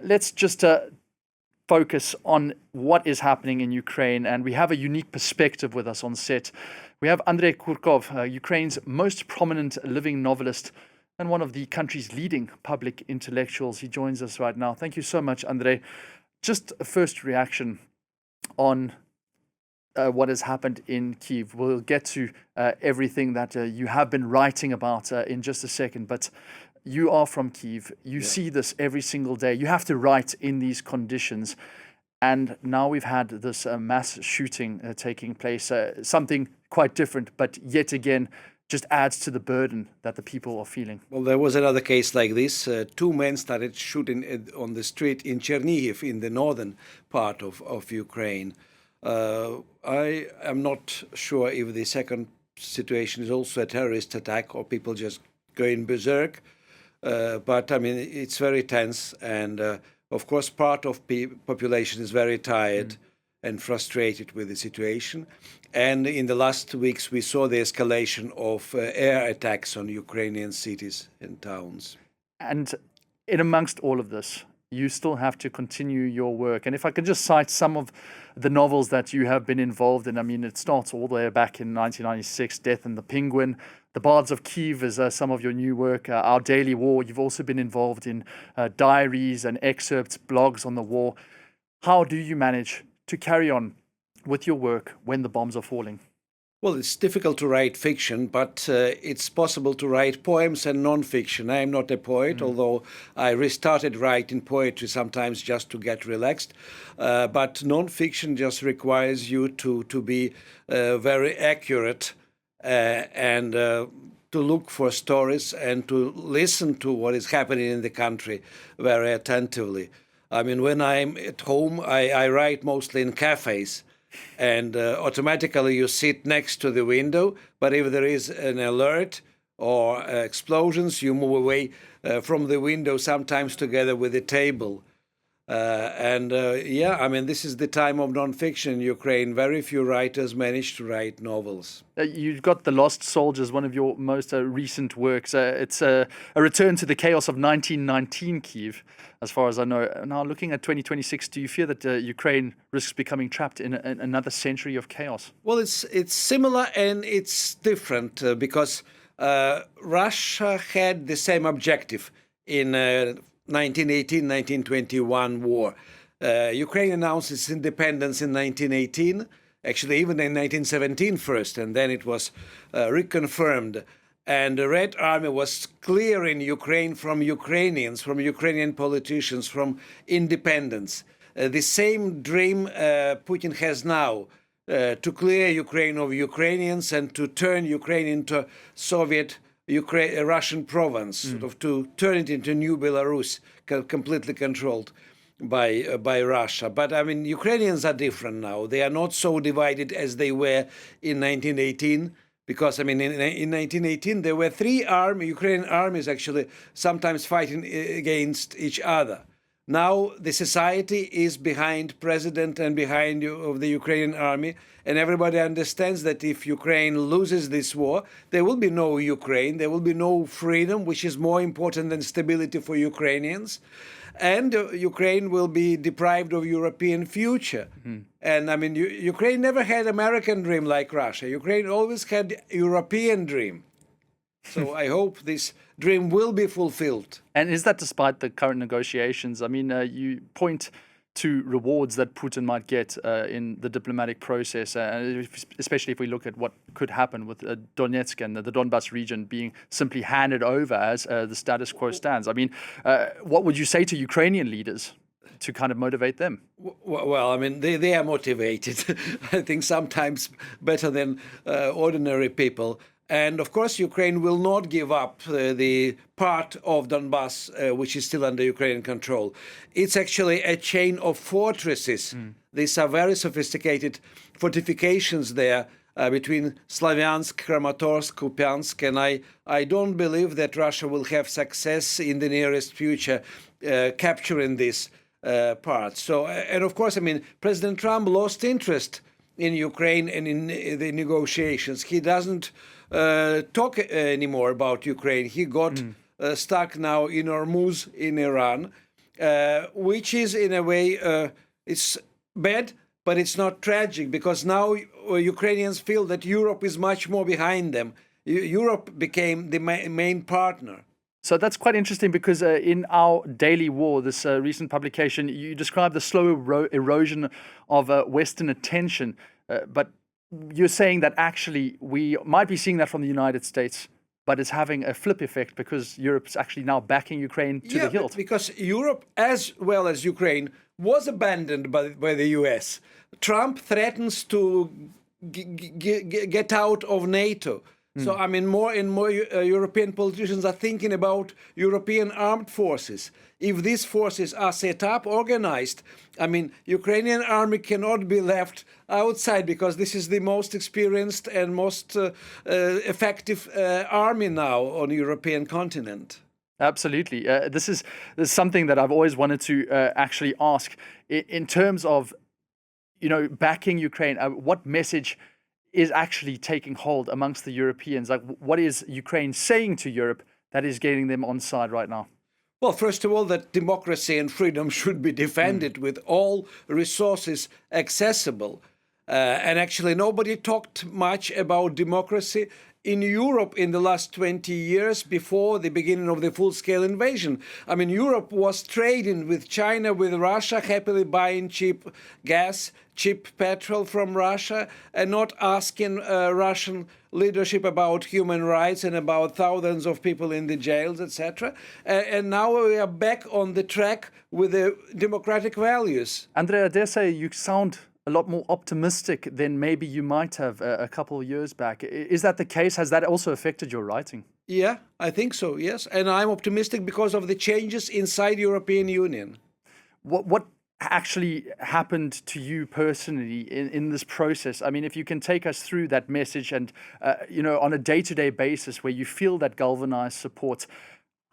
Let's just focus on what is happening in Ukraine, and we have a unique perspective with us on set. We have Andrey Kurkov, Ukraine's most prominent living novelist and one of the country's leading public intellectuals. He joins us right now. Thank you so much, Andrey. Just a first reaction on what has happened in Kyiv. We'll get to everything that you have been writing about in just a second, but you are from Kyiv. You see this every single day. You have to write in these conditions. And now we've had this mass shooting taking place, something quite different, but yet again, just adds to the burden that the people are feeling. Well, there was another case like this. Two men started shooting on the street in Chernihiv, in the northern part of Ukraine. I am not sure if the second situation is also a terrorist attack or people just going berserk. But I mean, it's very tense, and of course, part of the population is very tired and frustrated with the situation. And in the last weeks, we saw the escalation of air attacks on Ukrainian cities and towns. And in amongst all of this, you still have to continue your work. And if I can just cite some of the novels that you have been involved in, I mean, it starts all the way back in 1996, Death and the Penguin. The Bards of Kyiv is some of your new work. Our Daily War. You've also been involved in diaries and excerpts, blogs on the war. How do you manage to carry on with your work when the bombs are falling? Well, it's difficult to write fiction, but it's possible to write poems and non-fiction. I am not a poet, although I restarted writing poetry sometimes just to get relaxed. But non-fiction just requires you to be very accurate and to look for stories and to listen to what is happening in the country very attentively. I mean, when I'm at home, I write mostly in cafes. And automatically you sit next to the window, but if there is an alert or explosions, you move away from the window, sometimes together with the table. Yeah, I mean, this is the time of nonfiction in Ukraine. Very few writers manage to write novels. You've got The Lost Soldiers, one of your most recent works. It's a return to the chaos of 1919 Kyiv, as far as I know. Now, looking at 2026, do you fear that Ukraine risks becoming trapped in another century of chaos? Well, it's similar and it's different because Russia had the same objective in 1918-1921 war. Ukraine announced its independence in 1918, actually even in 1917 first, and then it was reconfirmed. And the Red Army was clearing Ukraine from Ukrainians, from Ukrainian politicians, from independence. The same dream Putin has now, to clear Ukraine of Ukrainians and to turn Ukraine into Soviet Russian province, sort of to turn it into new Belarus, completely controlled by Russia. But I mean, Ukrainians are different now. They are not so divided as they were in 1918. Because, I mean, in 1918, there were three Ukrainian armies actually sometimes fighting against each other. Now the society is behind president and behind of the Ukrainian army, and everybody understands that if Ukraine loses this war, there will be no Ukraine, there will be no freedom, which is more important than stability for Ukrainians. And Ukraine will be deprived of European future. And I mean, Ukraine never had American dream like Russia. Ukraine always had European dream. So I hope this dream will be fulfilled. And is that despite the current negotiations? I mean, you point to rewards that Putin might get in the diplomatic process, especially if we look at what could happen with Donetsk and the Donbas region being simply handed over as the status quo stands. I mean, what would you say to Ukrainian leaders to kind of motivate them? Well, I mean, they are motivated, I think sometimes better than ordinary people. And of course, Ukraine will not give up the part of Donbas which is still under Ukrainian control. It's actually a chain of fortresses. These are very sophisticated fortifications there between Slavyansk, Kramatorsk, Kupiansk, and I don't believe that Russia will have success in the nearest future capturing this part. So, and of course, I mean, President Trump lost interest in Ukraine and in the negotiations. He doesn't talk anymore about Ukraine. He got stuck now in Hormuz in Iran. which is in a way, it's bad, but it's not tragic, because now Ukrainians feel that Europe is much more behind them. Europe became the main partner. So that's quite interesting because in our Daily War, this recent publication, you describe the slow erosion of Western attention. But you're saying that actually we might be seeing that from the United States, but it's having a flip effect because Europe's actually now backing Ukraine to the hilt. Because Europe, as well as Ukraine, was abandoned by the US. Trump threatens to get out of NATO. So, I mean, more and more European politicians are thinking about European armed forces. If these forces are set up, organized, I mean, Ukrainian army cannot be left outside, because this is the most experienced and most effective army now on the European continent. Absolutely. This is something that I've always wanted to actually ask in terms of, backing Ukraine. What message is actually taking hold amongst the Europeans? Like, what is Ukraine saying to Europe that is getting them on side right now? Well, first of all, that democracy and freedom should be defended with all resources accessible. And actually, nobody talked much about democracy in Europe in the last 20 years before the beginning of the full-scale invasion. I mean, Europe was trading with China, with Russia, happily buying cheap gas, cheap petrol from Russia, and not asking Russian leadership about human rights and about thousands of people in the jails, etc. And now we are back on the track with the democratic values. Andrey, I dare say you sound a lot more optimistic than maybe you might have a couple of years back. Is that the case? Has that also affected your writing? Yeah, I think so, yes. And I'm optimistic because of the changes inside the European Union. What actually happened to you personally in this process? I mean, if you can take us through that message and, on a day-to-day basis where you feel that galvanized support,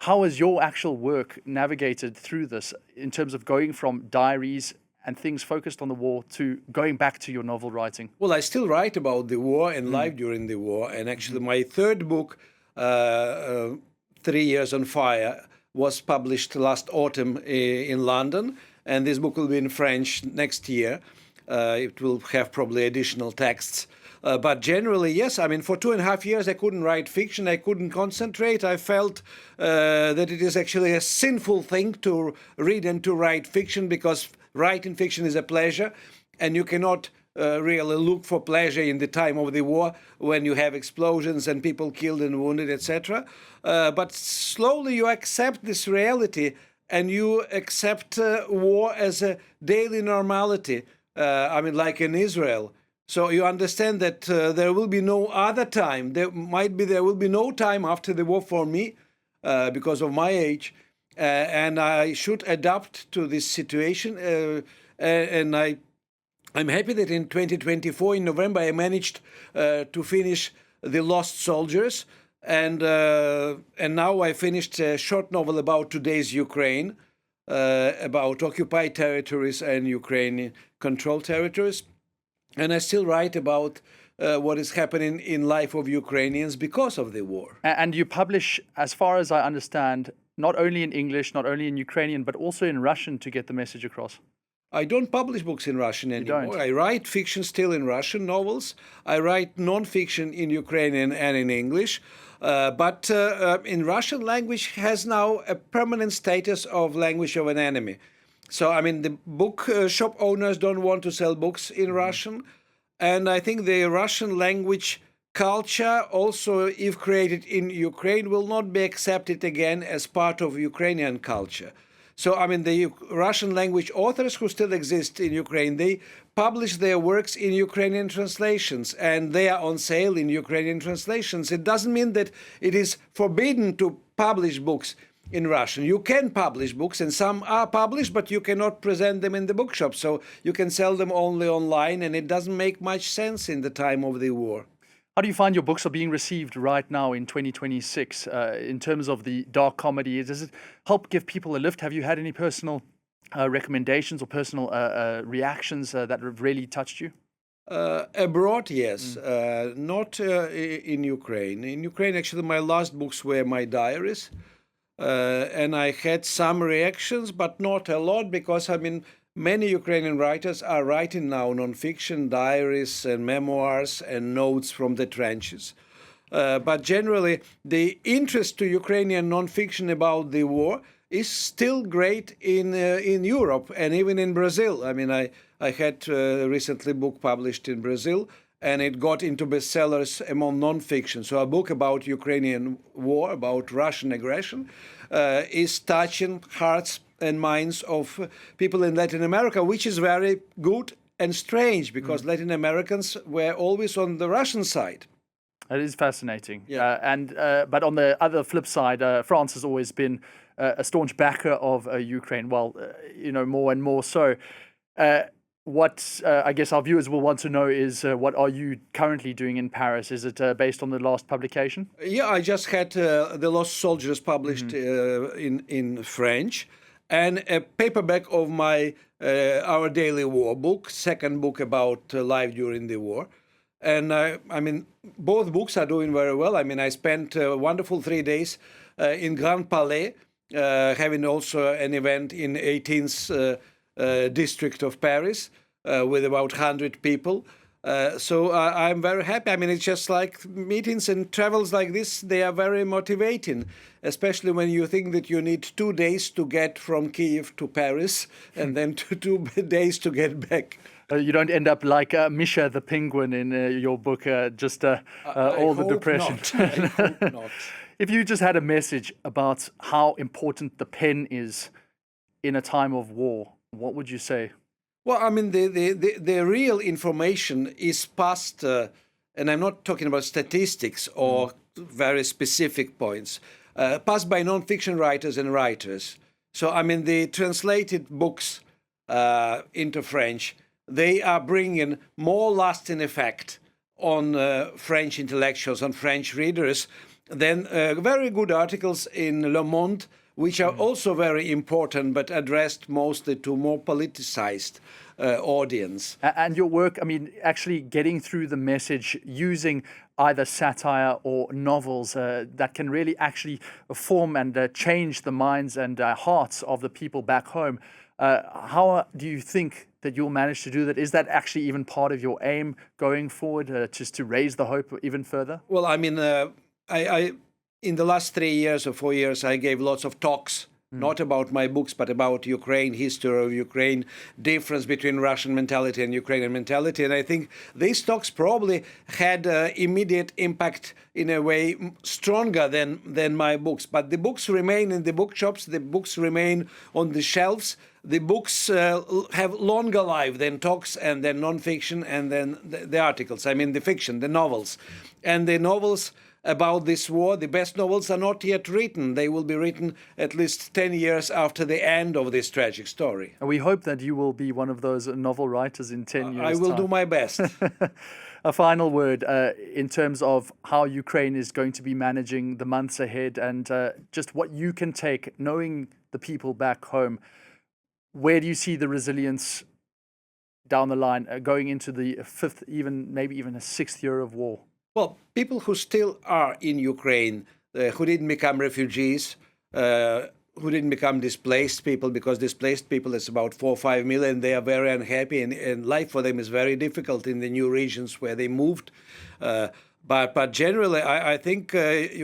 how has your actual work navigated through this in terms of going from diaries and things focused on the war to going back to your novel writing? Well, I still write about the war and life during the war. And actually, my third book, 3 Years on Fire, was published last autumn in London. And this book will be in French next year. It will have probably additional texts. But generally, yes, I mean, for 2.5 years, I couldn't write fiction. I couldn't concentrate. I felt that it is actually a sinful thing to read and to write fiction, because writing fiction is a pleasure, and you cannot really look for pleasure in the time of the war when you have explosions and people killed and wounded, etc. But slowly you accept this reality, and you accept war as a daily normality. I mean, like in Israel. So you understand that there will be no other time. There will be no time after the war for me because of my age. And I should adapt to this situation. And I'm happy that in 2024, in November, I managed to finish The Lost Soldiers. And now I finished a short novel about today's Ukraine, about occupied territories and Ukrainian controlled territories. And I still write about what is happening in life of Ukrainians because of the war. And you publish, as far as I understand, not only in English, not only in Ukrainian, but also in Russian to get the message across. I don't publish books in Russian anymore. I write fiction still in Russian, novels. I write non-fiction in Ukrainian and in English. But in Russian, language has now a permanent status of language of an enemy. So, I mean, the book shop owners don't want to sell books in Russian. And I think the Russian language culture, also if created in Ukraine, will not be accepted again as part of Ukrainian culture. So, I mean, the Russian language authors who still exist in Ukraine, they publish their works in Ukrainian translations, and they are on sale in Ukrainian translations. It doesn't mean that it is forbidden to publish books in Russian. You can publish books, and some are published, but you cannot present them in the bookshop. So you can sell them only online, and it doesn't make much sense in the time of the war. How do you find your books are being received right now in 2026 in terms of the dark comedy? Does it help give people a lift? Have you had any personal recommendations or personal reactions that have really touched you? Abroad, yes. Not in Ukraine. In Ukraine, actually, my last books were my diaries. and I had some reactions, but not a lot, because many Ukrainian writers are writing now non-fiction, diaries and memoirs and notes from the trenches. But generally, the interest to Ukrainian non-fiction about the war is still great in Europe and even in Brazil. I had recently a book published in Brazil, and it got into bestsellers among non-fiction. So a book about Ukrainian war, about Russian aggression, is touching hearts and minds of people in Latin America, which is very good and strange, because Latin Americans were always on the Russian side. It is fascinating. Yeah. But on the other flip side, France has always been a staunch backer of Ukraine. Well, more and more so. What I guess our viewers will want to know is what are you currently doing in Paris? Is it based on the last publication? Yeah, I just had The Lost Soldiers published in French, and a paperback of my Our Daily War book, second book about life during the war. And both books are doing very well. I spent a wonderful 3 days in Grand Palais, having also an event in 18th district of Paris with about 100 people. So I'm very happy. It's just like meetings and travels like this, they are very motivating, especially when you think that you need 2 days to get from Kyiv to Paris and then 2 days to get back. You don't end up like Misha the penguin in your book, just all the depression. I hope not. If you just had a message about how important the pen is in a time of war, what would you say? Well, the real information is passed, and I'm not talking about statistics or very specific points, passed by non-fiction writers and writers. So, the translated books into French, they are bringing more lasting effect on French intellectuals, on French readers, than very good articles in Le Monde, which are also very important, but addressed mostly to more politicized audience. And your work, actually getting through the message using either satire or novels that can really actually form and change the minds and hearts of the people back home. How do you think that you'll manage to do that? Is that actually even part of your aim going forward, just to raise the hope even further? Well, I in the last 3 years or 4 years, I gave lots of talks, not about my books, but about Ukraine, history of Ukraine, difference between Russian mentality and Ukrainian mentality. And I think these talks probably had immediate impact in a way stronger than my books. But the books remain in the bookshops, the books remain on the shelves. The books have longer life than talks and then non-fiction and then the articles. The fiction, the novels. And the novels about this war, the best novels are not yet written. They will be written at least 10 years after the end of this tragic story. And we hope that you will be one of those novel writers in 10 years' I will time. do my best. A final word in terms of how Ukraine is going to be managing the months ahead, and just what you can take, knowing the people back home. Where do you see the resilience down the line, going into the 5th, maybe even a 6th year of war? Well, people who still are in Ukraine, who didn't become refugees, who didn't become displaced people, because displaced people is about 4 or 5 million. They are very unhappy, and life for them is very difficult in the new regions where they moved. But generally, I think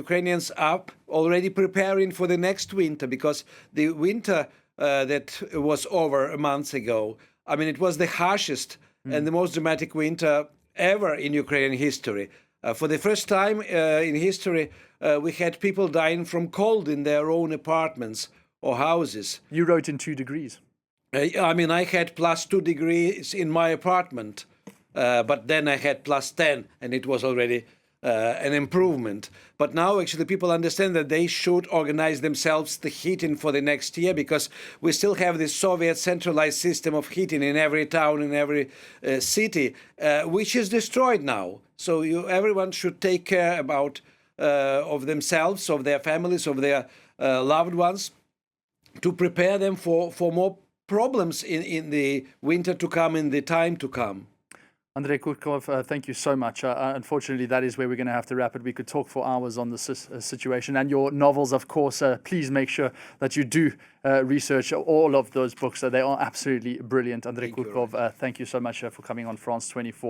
Ukrainians are already preparing for the next winter, because the winter that was over a month ago, it was the harshest and the most dramatic winter ever in Ukrainian history. For the first time in history, we had people dying from cold in their own apartments or houses. You wrote in 2 degrees. I had plus 2 degrees in my apartment, but then I had plus 10, and it was already an improvement. But now actually people understand that they should organize themselves the heating for the next year, because we still have this Soviet centralized system of heating in every town, in every city, which is destroyed now. So everyone should take care of themselves, of their families, of their loved ones, to prepare them for more problems in the winter to come, in the time to come. Andrey Kurkov, thank you so much. Unfortunately, that is where we're going to have to wrap it. We could talk for hours on this situation. And your novels, of course, please make sure that you do research all of those books. They are absolutely brilliant. Andrey Kurkov, thank you so much for coming on France 24.